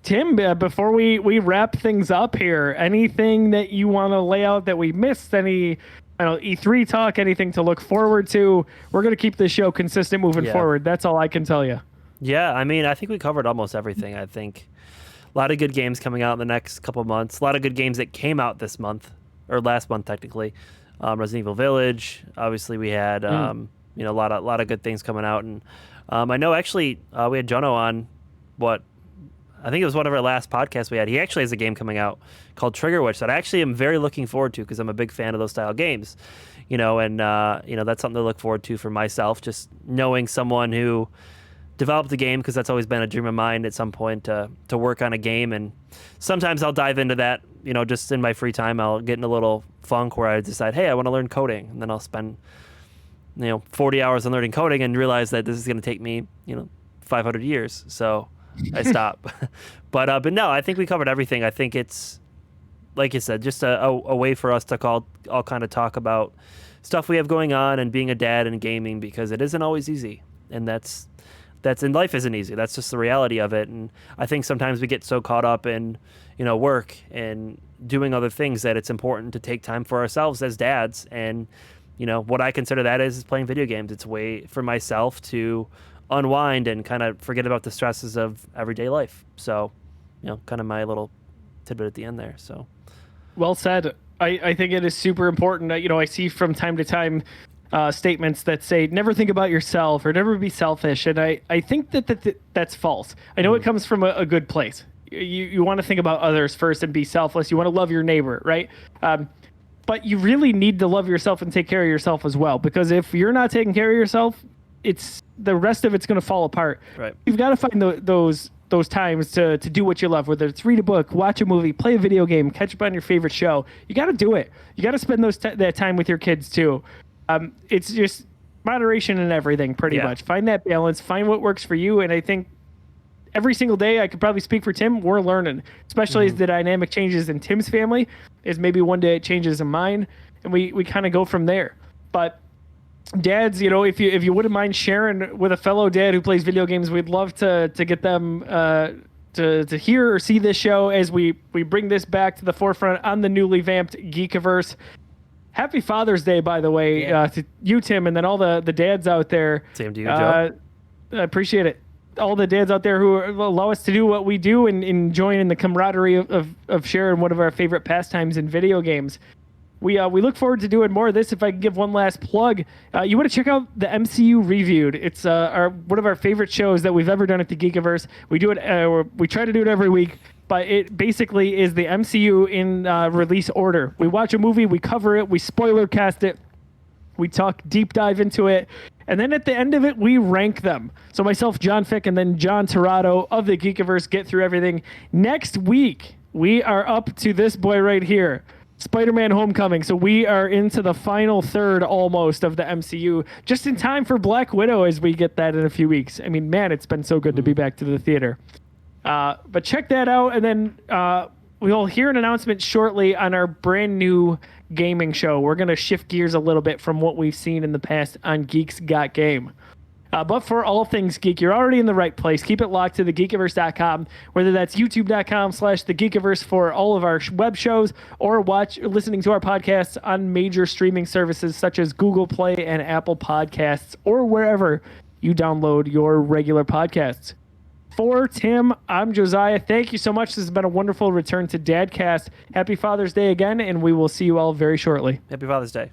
Tim, before we wrap things up here, anything that you want to lay out that we missed? Any E3 talk, anything to look forward to? We're going to keep this show consistent moving forward. That's all I can tell you. Yeah, I mean, I think we covered almost everything. I think a lot of good games coming out in the next couple of months. A lot of good games that came out this month, or last month technically. Resident Evil Village. Obviously, we had you know, a lot of good things coming out, and I know actually we had Jono on. What I think it was one of our last podcasts we had. He actually has a game coming out called Trigger Witch that I actually am very looking forward to because I'm a big fan of those style games. You know, and you know, that's something to look forward to for myself. Just knowing someone who developed the game, because that's always been a dream of mine at some point to work on a game. And sometimes I'll dive into that, you know, just in my free time. I'll get in a little funk where I decide, hey, I want to learn coding, and then I'll spend, you know, 40 hours on learning coding and realize that this is going to take me, you know, 500 years. So I stop. But no, I think we covered everything. I think it's, like you said, just a way for us to all kind of talk about stuff we have going on and being a dad and gaming, because it isn't always easy. And that's in life isn't easy. That's just the reality of it. And I think sometimes we get so caught up in, you know, work and doing other things that it's important to take time for ourselves as dads. And, you know, what I consider that is playing video games. It's a way for myself to unwind and kind of forget about the stresses of everyday life. So, you know, kind of my little tidbit at the end there. So Well said. I think it is super important. You know, I see from time to time statements that say never think about yourself or never be selfish, and I think that's false. I know it comes from a good place. You want to think about others first and be selfless. You want to love your neighbor, right? But you really need to love yourself and take care of yourself as well, because if you're not taking care of yourself, it's the rest of it's going to fall apart. Right. You've got to find those times to do what you love, whether it's read a book, watch a movie, play a video game, catch up on your favorite show. You got to do it. You got to spend that time with your kids too. It's just moderation in everything, pretty much. Find that balance, find what works for you. And I think every single day, I could probably speak for Tim, we're learning, especially as the dynamic changes in Tim's family, is maybe one day it changes in mine, and we kind of go from there. But dads, you know, if you wouldn't mind sharing with a fellow dad who plays video games, we'd love to get them to hear or see this show as we bring this back to the forefront on the newly vamped Geekiverse. Happy Father's Day, by the way, to you, Tim, and then all the dads out there. Same to you, Joe. I appreciate it. All the dads out there who allow us to do what we do and enjoying in the camaraderie of sharing one of our favorite pastimes in video games. We look forward to doing more of this. If I can give one last plug, you want to check out the MCU Reviewed. It's one of our favorite shows that we've ever done at the Geekiverse. We do it. We try to do it every week, but it basically is the MCU in release order. We watch a movie, we cover it, we spoiler cast it, we talk deep dive into it, and then at the end of it, we rank them. So myself, John Fick, and then John Torado of the Geekiverse get through everything. Next week, we are up to this boy right here, Spiderman Homecoming. So we are into the final third almost of the MCU, just in time for Black Widow as we get that in a few weeks. I mean, man, it's been so good to be back to the theater. But check that out, and then we'll hear an announcement shortly on our brand new gaming show. We're going to shift gears a little bit from what we've seen in the past on Geeks Got Game. But for all things geek, you're already in the right place. Keep it locked to thegeekiverse.com, whether that's youtube.com/thegeekiverse for all of our web shows, or listening to our podcasts on major streaming services such as Google Play and Apple Podcasts, or wherever you download your regular podcasts. For Tim, I'm Josiah. Thank you so much. This has been a wonderful return to DadCast. Happy Father's Day again, and we will see you all very shortly. Happy Father's Day.